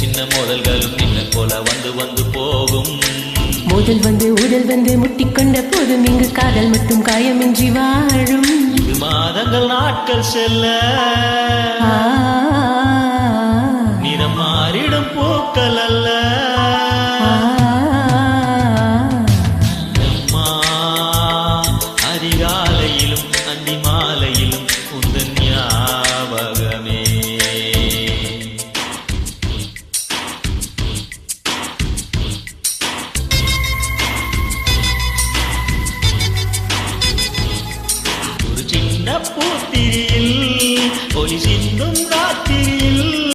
சின்ன மோதல்களும் மின்னல் போல வந்து வந்து போகும். மோதல் வந்து ஊதல் வந்து முட்டிக்கொண்ட போதும் இங்கு காதல் மட்டும் காயமின்றி வாழும். இது மாதங்கள் நாட்கள் செல்ல